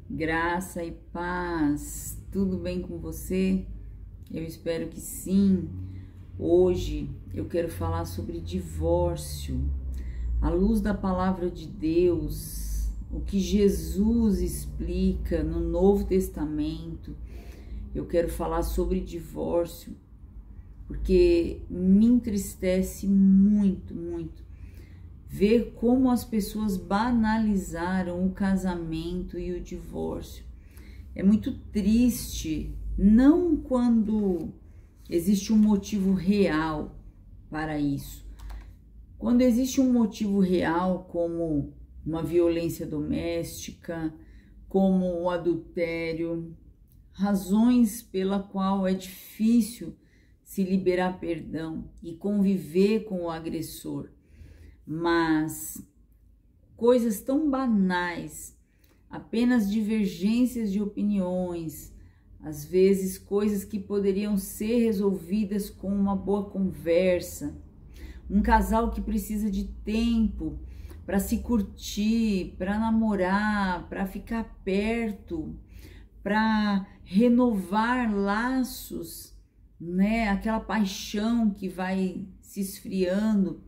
Graça e paz, tudo bem com você? Eu espero que sim. Hoje eu quero falar sobre divórcio, à luz da palavra de Deus, o que Jesus explica no Novo Testamento. Eu quero falar sobre divórcio, porque me entristece muito ver como as pessoas banalizaram o casamento e o divórcio. É muito triste, não quando existe um motivo real para isso. Quando existe um motivo real, como uma violência doméstica, como o adultério, razões pela qual é difícil se liberar perdão e conviver com o agressor. Mas coisas tão banais, apenas divergências de opiniões, às vezes coisas que poderiam ser resolvidas com uma boa conversa, um casal que precisa de tempo para se curtir, para namorar, para ficar perto, para renovar laços, né? Aquela paixão que vai se esfriando.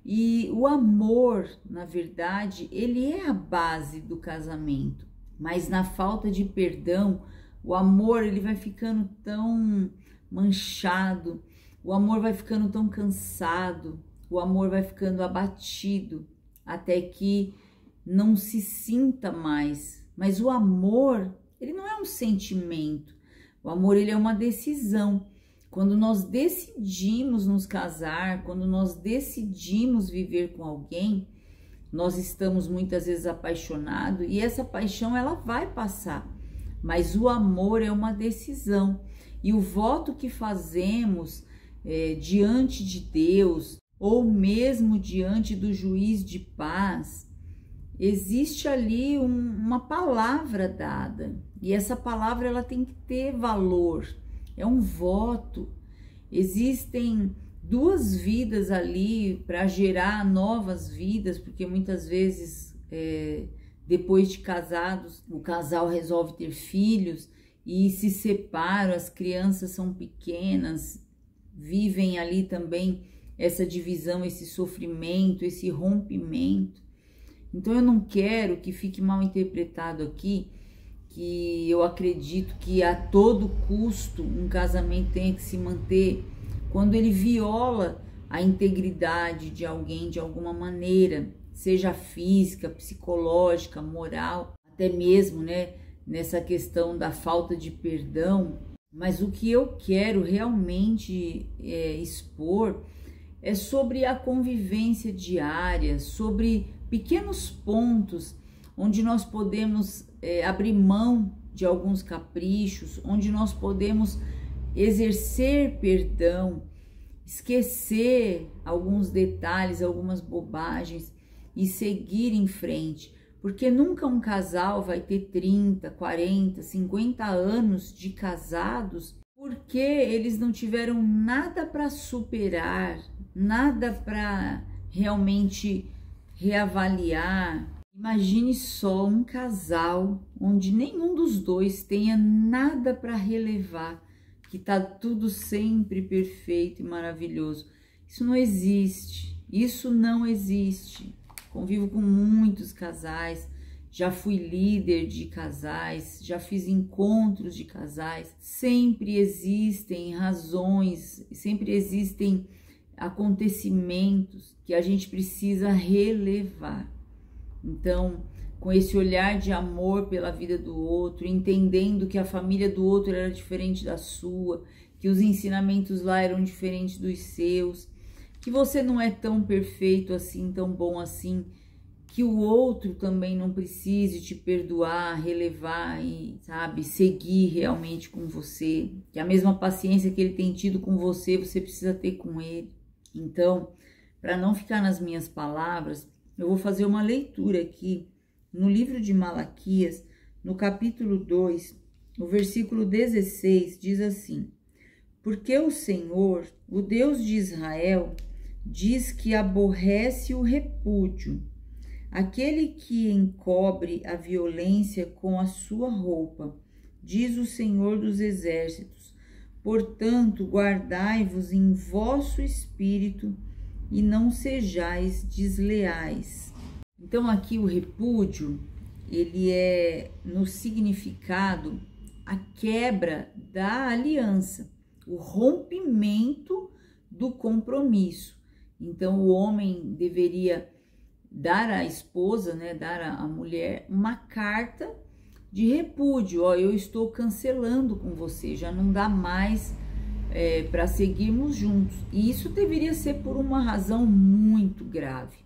E o amor, na verdade, ele é a base do casamento, mas na falta de perdão, o amor ele vai ficando tão manchado, o amor vai ficando tão cansado, o amor vai ficando abatido, até que não se sinta mais. Mas o amor, ele não é um sentimento, o amor ele é uma decisão. Quando nós decidimos nos casar, quando nós decidimos viver com alguém, nós estamos muitas vezes apaixonados e essa paixão ela vai passar, mas o amor é uma decisão e o voto que fazemos diante de Deus ou mesmo diante do juiz de paz, existe ali uma palavra dada e essa palavra ela tem que ter valor. É um voto, existem duas vidas ali para gerar novas vidas, porque muitas vezes, depois de casados, o casal resolve ter filhos e se separam, as crianças são pequenas, vivem ali também essa divisão, esse sofrimento, esse rompimento. Então eu não quero que fique mal interpretado aqui, que eu acredito que a todo custo um casamento tenha que se manter quando ele viola a integridade de alguém de alguma maneira, seja física, psicológica, moral, até mesmo, né, nessa questão da falta de perdão. Mas o que eu quero realmente expor é sobre a convivência diária, sobre pequenos pontos onde nós podemos abrir mão de alguns caprichos, onde nós podemos exercer perdão, esquecer alguns detalhes, algumas bobagens e seguir em frente, porque nunca um casal vai ter 30, 40, 50 anos de casados porque eles não tiveram nada para superar, nada para realmente reavaliar. Imagine só um casal onde nenhum dos dois tenha nada para relevar, que tá tudo sempre perfeito e maravilhoso. Isso não existe, isso não existe. Convivo com muitos casais, já fui líder de casais, já fiz encontros de casais. Sempre existem razões, sempre existem acontecimentos que a gente precisa relevar. Então, com esse olhar de amor pela vida do outro, entendendo que a família do outro era diferente da sua, que os ensinamentos lá eram diferentes dos seus, que você não é tão perfeito assim, tão bom assim, que o outro também não precise te perdoar, relevar e, sabe, seguir realmente com você, que a mesma paciência que ele tem tido com você, você precisa ter com ele. Então, para não ficar nas minhas palavras, eu vou fazer uma leitura aqui no livro de Malaquias, no capítulo 2, o versículo 16, diz assim: Porque o Senhor, o Deus de Israel, diz que aborrece o repúdio, aquele que encobre a violência com a sua roupa, diz o Senhor dos Exércitos. Portanto, guardai-vos em vosso espírito e não sejais desleais. Então, aqui o repúdio, ele é no significado a quebra da aliança, o rompimento do compromisso. Então, o homem deveria dar à esposa, né, dar à mulher uma carta de repúdio. Ó, eu estou cancelando com você, já não dá mais para seguirmos juntos. E isso deveria ser por uma razão muito grave.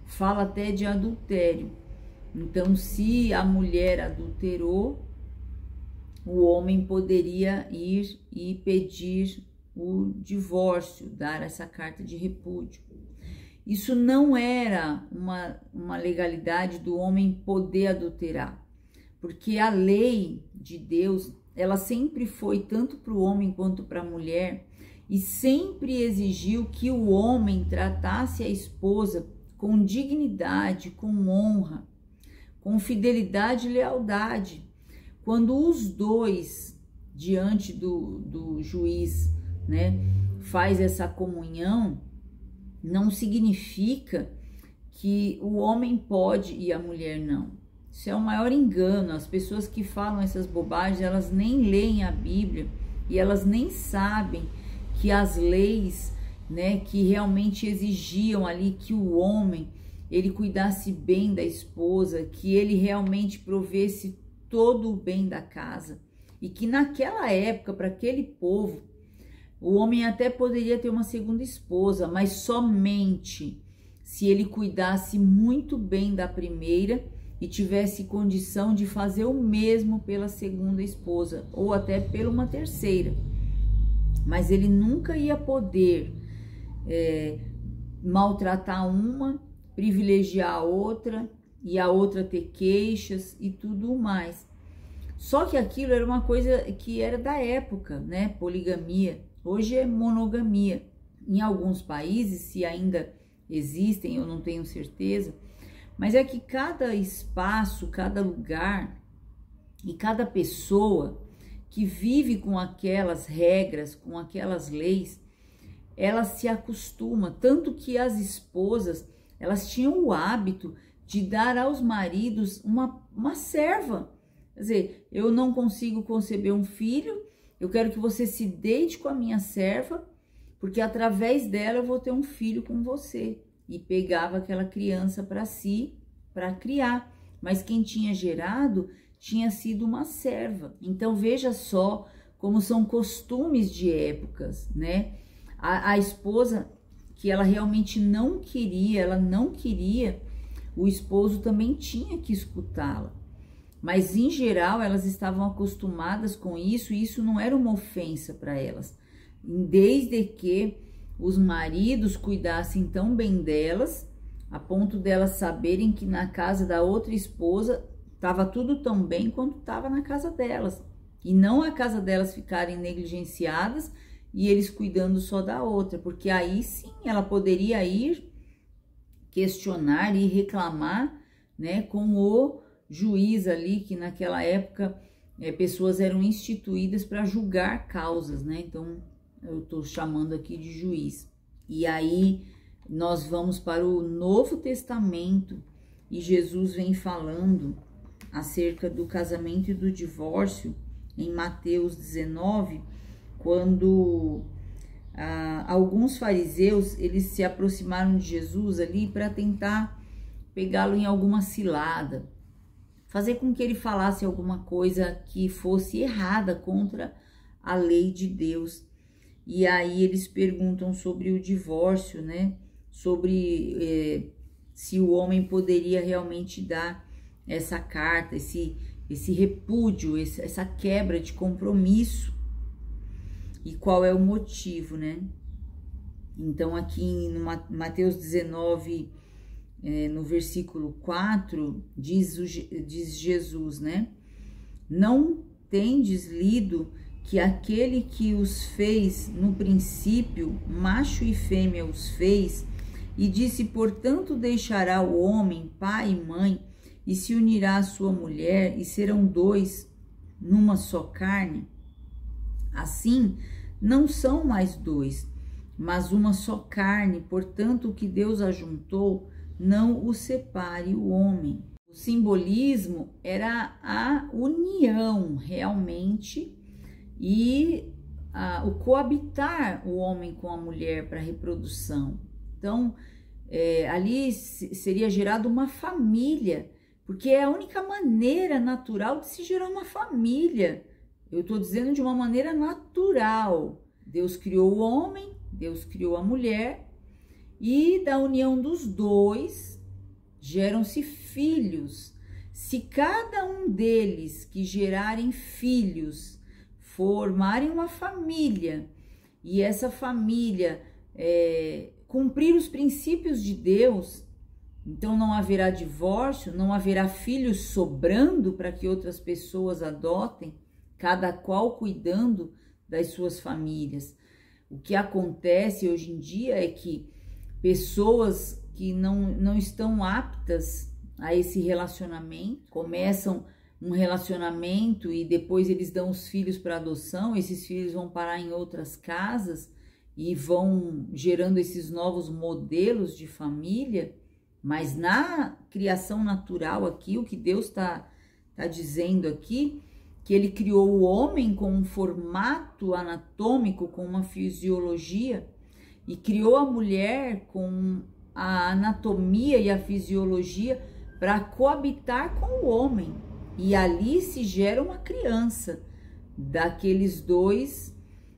Fala até de adultério. Então, se a mulher adulterou, o homem poderia ir e pedir o divórcio, dar essa carta de repúdio. Isso não era uma legalidade do homem poder adulterar, porque a lei de Deus, ela sempre foi tanto para o homem quanto para a mulher, e sempre exigiu que o homem tratasse a esposa com dignidade, com honra, com fidelidade e lealdade. Quando os dois, diante do juiz, né, faz essa comunhão, não significa que o homem pode e a mulher não. Isso é o maior engano. As pessoas que falam essas bobagens, elas nem leem a Bíblia e elas nem sabem que as leis, né, que realmente exigiam ali que o homem, ele cuidasse bem da esposa, que ele realmente provesse todo o bem da casa, e que naquela época, para aquele povo, o homem até poderia ter uma segunda esposa, mas somente se ele cuidasse muito bem da primeira e tivesse condição de fazer o mesmo pela segunda esposa, ou até pela uma terceira. Mas ele nunca ia poder maltratar uma, privilegiar a outra, e a outra ter queixas e tudo mais. Só que aquilo era uma coisa que era da época, né? Poligamia. Hoje é monogamia. Em alguns países, se ainda existem, eu não tenho certeza, mas é que cada espaço, cada lugar e cada pessoa que vive com aquelas regras, com aquelas leis, ela se acostuma. Tanto que as esposas, elas tinham o hábito de dar aos maridos uma serva. Quer dizer, eu não consigo conceber um filho, eu quero que você se deite com a minha serva, porque através dela eu vou ter um filho com você. E pegava aquela criança para si, para criar. Mas quem tinha gerado tinha sido uma serva. Então veja só como são costumes de épocas, né? A esposa que ela realmente não queria, o esposo também tinha que escutá-la. Mas, em geral, elas estavam acostumadas com isso, e isso não era uma ofensa para elas. Desde que os maridos cuidassem tão bem delas, a ponto delas saberem que na casa da outra esposa estava tudo tão bem quanto estava na casa delas. E não a casa delas ficarem negligenciadas e eles cuidando só da outra, porque aí sim ela poderia ir questionar e reclamar, né, com o juiz ali, que naquela época pessoas eram instituídas para julgar causas, né? Então eu estou chamando aqui de juiz. E aí nós vamos para o Novo Testamento e Jesus vem falando acerca do casamento e do divórcio em Mateus 19, quando alguns fariseus, eles se aproximaram de Jesus ali para tentar pegá-lo em alguma cilada, fazer com que ele falasse alguma coisa que fosse errada contra a lei de Deus. E aí eles perguntam sobre o divórcio, né? Sobre se o homem poderia realmente dar essa carta, esse repúdio, essa quebra de compromisso, e qual é o motivo, né? Então aqui no Mateus 19, no versículo 4, diz Jesus, né? Não tendes lido que aquele que os fez no princípio, macho e fêmea os fez, E disse: portanto, deixará o homem pai e mãe, e se unirá à sua mulher, e serão dois numa só carne. Assim, não são mais dois, mas uma só carne. Portanto, o que Deus ajuntou, não o separe o homem. O simbolismo era a união realmente e o coabitar o homem com a mulher para reprodução. Então, ali seria gerada uma família, porque é a única maneira natural de se gerar uma família. Eu estou dizendo de uma maneira natural. Deus criou o homem, Deus criou a mulher, e da união dos dois geram-se filhos. Se cada um deles que gerarem filhos formarem uma família, e essa família cumprir os princípios de Deus, então não haverá divórcio, não haverá filhos sobrando para que outras pessoas adotem, cada qual cuidando das suas famílias. O que acontece hoje em dia é que pessoas que não estão aptas a esse relacionamento começam um relacionamento e depois eles dão os filhos para adoção, esses filhos vão parar em outras casas e vão gerando esses novos modelos de família. Mas na criação natural aqui, o que Deus está dizendo aqui, que ele criou o homem com um formato anatômico, com uma fisiologia, e criou a mulher com a anatomia e a fisiologia para coabitar com o homem. E ali se gera uma criança. Daqueles dois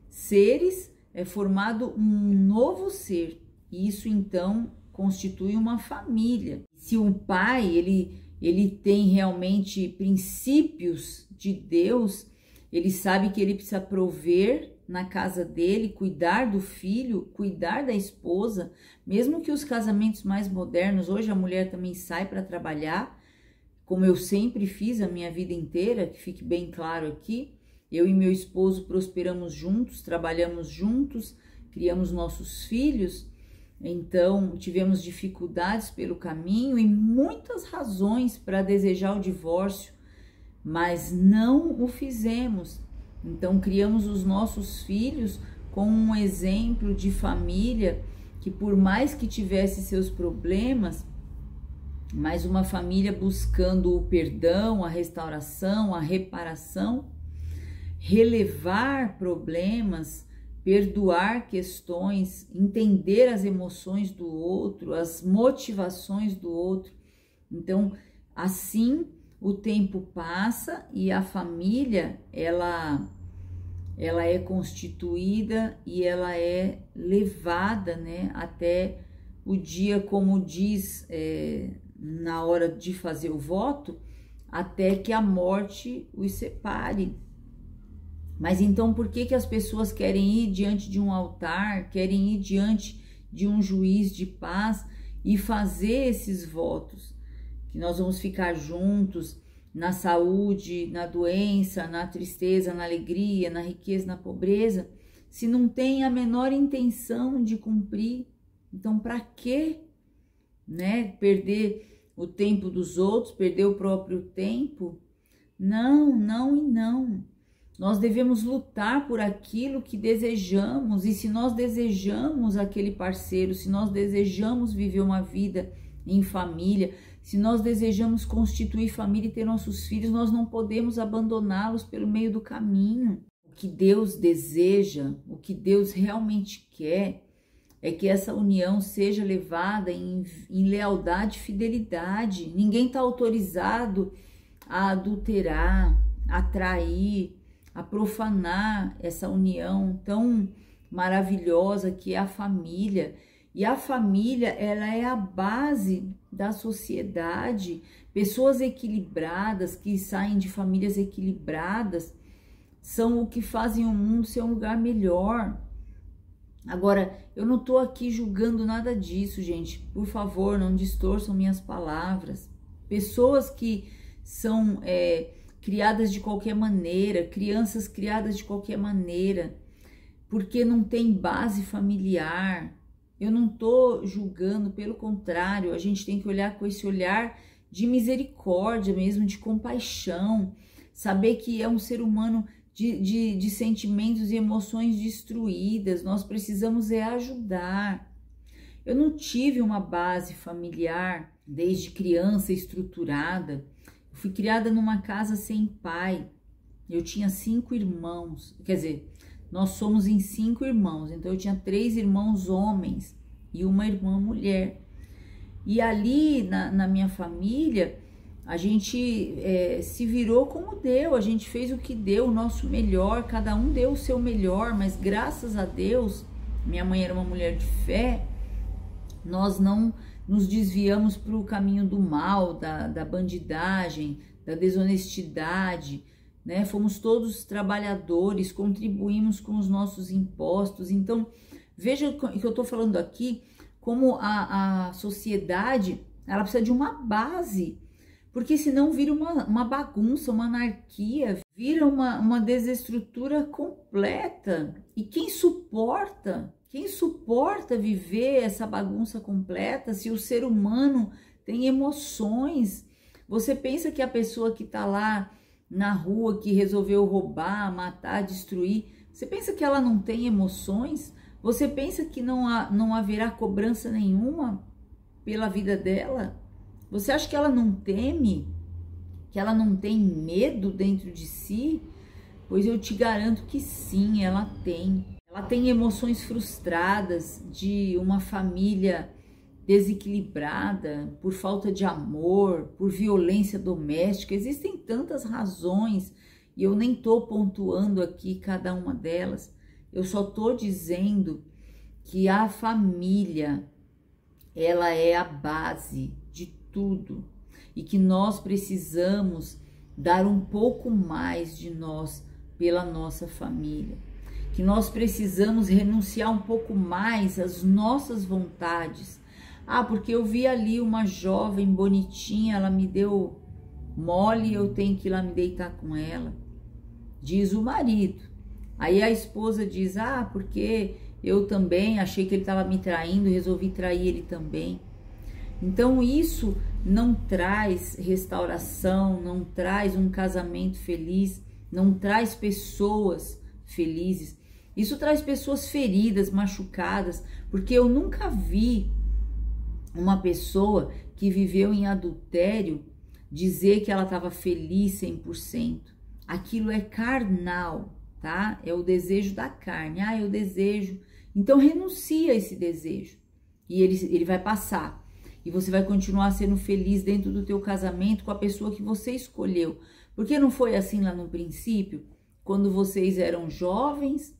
seres é formado um novo ser. E isso então constitui uma família. Se o pai ele tem realmente princípios de Deus, ele sabe que ele precisa prover na casa dele, cuidar do filho, cuidar da esposa, mesmo que os casamentos mais modernos, hoje a mulher também sai para trabalhar, como eu sempre fiz a minha vida inteira, que fique bem claro aqui, eu e meu esposo prosperamos juntos, trabalhamos juntos, criamos nossos filhos. Então, tivemos dificuldades pelo caminho e muitas razões para desejar o divórcio, mas não o fizemos. Então, criamos os nossos filhos com um exemplo de família que, por mais que tivesse seus problemas, mas uma família buscando o perdão, a restauração, a reparação, relevar problemas, perdoar questões, entender as emoções do outro, as motivações do outro. Então, assim, o tempo passa e a família, ela é constituída e ela é levada, né, até o dia, como diz na hora de fazer o voto, até que a morte os separe. Mas então por que as pessoas querem ir diante de um altar, querem ir diante de um juiz de paz e fazer esses votos? Que nós vamos ficar juntos na saúde, na doença, na tristeza, na alegria, na riqueza, na pobreza, se não tem a menor intenção de cumprir. Então para quê, né, perder o tempo dos outros, perder o próprio tempo? Não, não e não. Nós devemos lutar por aquilo que desejamos, e se nós desejamos aquele parceiro, se nós desejamos viver uma vida em família, se nós desejamos constituir família e ter nossos filhos, nós não podemos abandoná-los pelo meio do caminho. O que Deus deseja, o que Deus realmente quer, é que essa união seja levada em lealdade e fidelidade. Ninguém está autorizado a adulterar, a trair, a profanar essa união tão maravilhosa que é a família. E a família, ela é a base da sociedade. Pessoas equilibradas, que saem de famílias equilibradas, são o que fazem o mundo ser um lugar melhor. Agora, eu não estou aqui julgando nada disso, gente. Por favor, não distorçam minhas palavras. Pessoas que são criadas de qualquer maneira, crianças criadas de qualquer maneira, porque não tem base familiar. eu não tô julgando, pelo contrário, a gente tem que olhar com esse olhar de misericórdia mesmo, de compaixão, saber que é um ser humano de sentimentos e emoções destruídas, nós precisamos ajudar. Eu não tive uma base familiar desde criança estruturada, eu fui criada numa casa sem pai, eu tinha 5 irmãos, quer dizer, nós somos em 5 irmãos, então eu tinha 3 irmãos homens e uma irmã mulher. E ali na minha família, a gente se virou como deu, a gente fez o que deu, o nosso melhor, cada um deu o seu melhor, mas graças a Deus, minha mãe era uma mulher de fé, nós não nos desviamos para o caminho do mal, da bandidagem, da desonestidade, né? Fomos todos trabalhadores, contribuímos com os nossos impostos. Então, veja que eu estou falando aqui, como a sociedade, ela precisa de uma base, porque senão vira uma bagunça, uma anarquia, vira uma desestrutura completa. E quem suporta viver essa bagunça completa se o ser humano tem emoções? Você pensa que a pessoa que está lá na rua, que resolveu roubar, matar, destruir, você pensa que ela não tem emoções? Você pensa que não haverá cobrança nenhuma pela vida dela? Você acha que ela não teme? Que ela não tem medo dentro de si? Pois eu te garanto que sim, ela tem. Ela tem emoções frustradas de uma família desequilibrada, por falta de amor, por violência doméstica. Existem tantas razões e eu nem estou pontuando aqui cada uma delas. Eu só estou dizendo que a família, ela é a base de tudo e que nós precisamos dar um pouco mais de nós pela nossa família, que nós precisamos renunciar um pouco mais às nossas vontades. Porque eu vi ali uma jovem bonitinha, ela me deu mole, eu tenho que ir lá me deitar com ela, diz o marido. Aí a esposa diz, porque eu também achei que ele estava me traindo, resolvi trair ele também. Então isso não traz restauração, não traz um casamento feliz, não traz pessoas felizes. Isso traz pessoas feridas, machucadas, porque eu nunca vi uma pessoa que viveu em adultério dizer que ela estava feliz 100%. Aquilo é carnal, tá? É o desejo da carne. Eu desejo. Então renuncia a esse desejo e ele vai passar. E você vai continuar sendo feliz dentro do teu casamento com a pessoa que você escolheu. Porque não foi assim lá no princípio? Quando vocês eram jovens,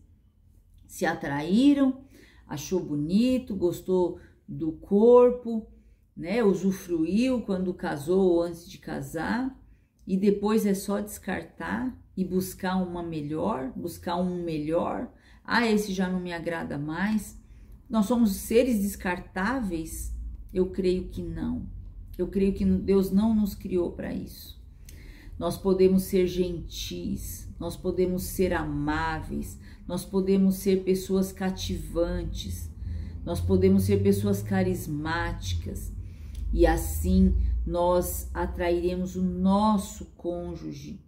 se atraíram, achou bonito, gostou do corpo, né? Usufruiu quando casou ou antes de casar, e depois é só descartar e buscar uma melhor, buscar um melhor. Esse já não me agrada mais. Nós somos seres descartáveis? Eu creio que não. Eu creio que Deus não nos criou para isso. Nós podemos ser gentis, nós podemos ser amáveis, nós podemos ser pessoas cativantes, nós podemos ser pessoas carismáticas e assim nós atrairemos o nosso cônjuge,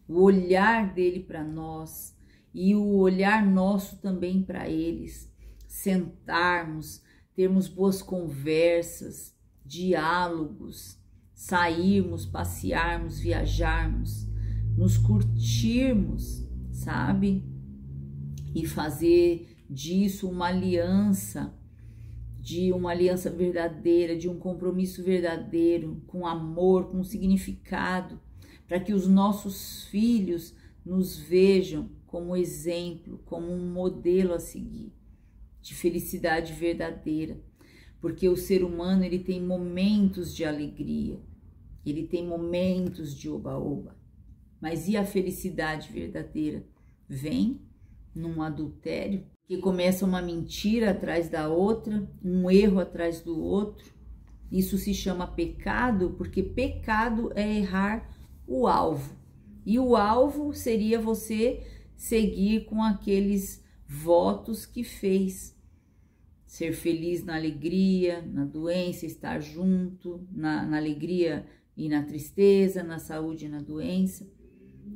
o olhar dele para nós e o olhar nosso também para eles. Sentarmos, termos boas conversas, diálogos, sairmos, passearmos, viajarmos, nos curtirmos, sabe? E fazer disso uma aliança, de uma aliança verdadeira, de um compromisso verdadeiro, com amor, com significado, para que os nossos filhos nos vejam como exemplo, como um modelo a seguir, de felicidade verdadeira. Porque o ser humano, ele tem momentos de alegria, ele tem momentos de oba-oba, mas e a felicidade verdadeira? Vem num adultério, que começa uma mentira atrás da outra, um erro atrás do outro. Isso se chama pecado, porque pecado é errar o alvo. E o alvo seria você seguir com aqueles votos que fez. ser feliz na alegria, na doença, estar junto, na alegria e na tristeza, na saúde e na doença.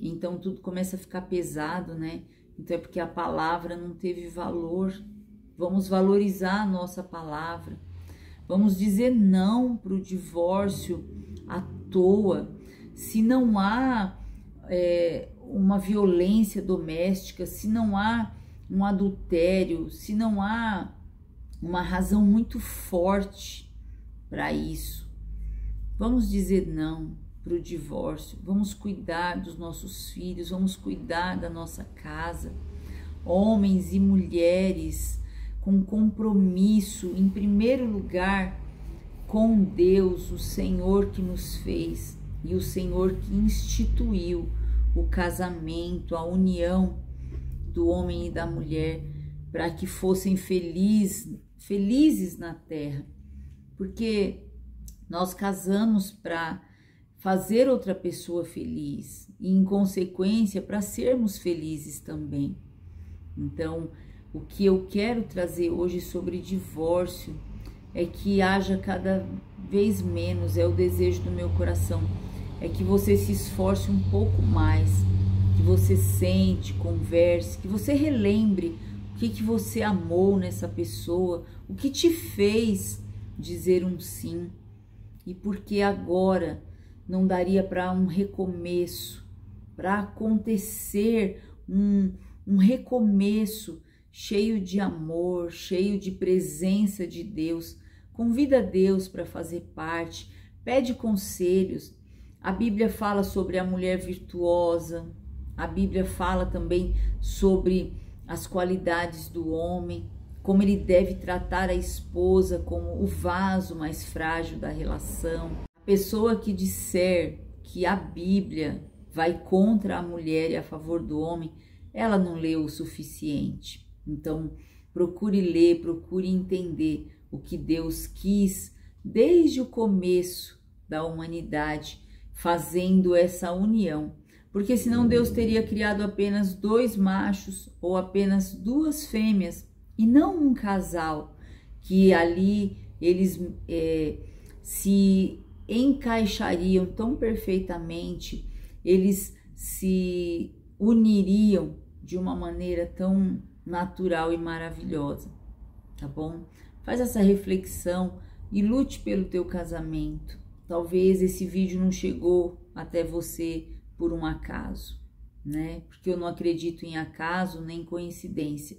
Então tudo começa a ficar pesado, né? Então é porque a palavra não teve valor. Vamos valorizar a nossa palavra. Vamos dizer não para o divórcio à toa. Se não há uma violência doméstica, se não há um adultério, se não há uma razão muito forte para isso, vamos dizer não para o divórcio, vamos cuidar dos nossos filhos, vamos cuidar da nossa casa. Homens e mulheres com compromisso, em primeiro lugar, com Deus, o Senhor que nos fez e o Senhor que instituiu o casamento, a união do homem e da mulher, para que fossem felizes na terra. Porque nós casamos para fazer outra pessoa feliz e, em consequência, para sermos felizes também. Então, o que eu quero trazer hoje sobre divórcio é que haja cada vez menos, é o desejo do meu coração, é que você se esforce um pouco mais, que você sente, converse, que você relembre o que você amou nessa pessoa, o que te fez dizer um sim, e porque agora não daria para um recomeço, para acontecer um recomeço cheio de amor, cheio de presença de Deus. Convida Deus para fazer parte, pede conselhos. A Bíblia fala sobre a mulher virtuosa, a Bíblia fala também sobre as qualidades do homem, como ele deve tratar a esposa como o vaso mais frágil da relação. A pessoa que disser que a Bíblia vai contra a mulher e a favor do homem, ela não leu o suficiente. Então, procure ler, procure entender o que Deus quis desde o começo da humanidade, fazendo essa união. Porque senão Deus teria criado apenas 2 machos ou apenas 2 fêmeas e não um casal, que ali eles se encaixariam tão perfeitamente, eles se uniriam de uma maneira tão natural e maravilhosa, tá bom? Faz essa reflexão e lute pelo teu casamento. Talvez esse vídeo não chegou até você por um acaso, né? Porque eu não acredito em acaso nem coincidência.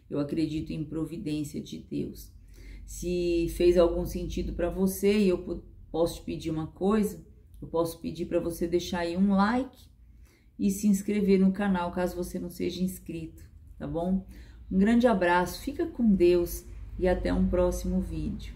Eu acredito em providência de Deus. Se fez algum sentido para você e eu posso te pedir uma coisa, eu posso pedir para você deixar aí um like e se inscrever no canal, caso você não seja inscrito, tá bom? Um grande abraço, fica com Deus e até um próximo vídeo.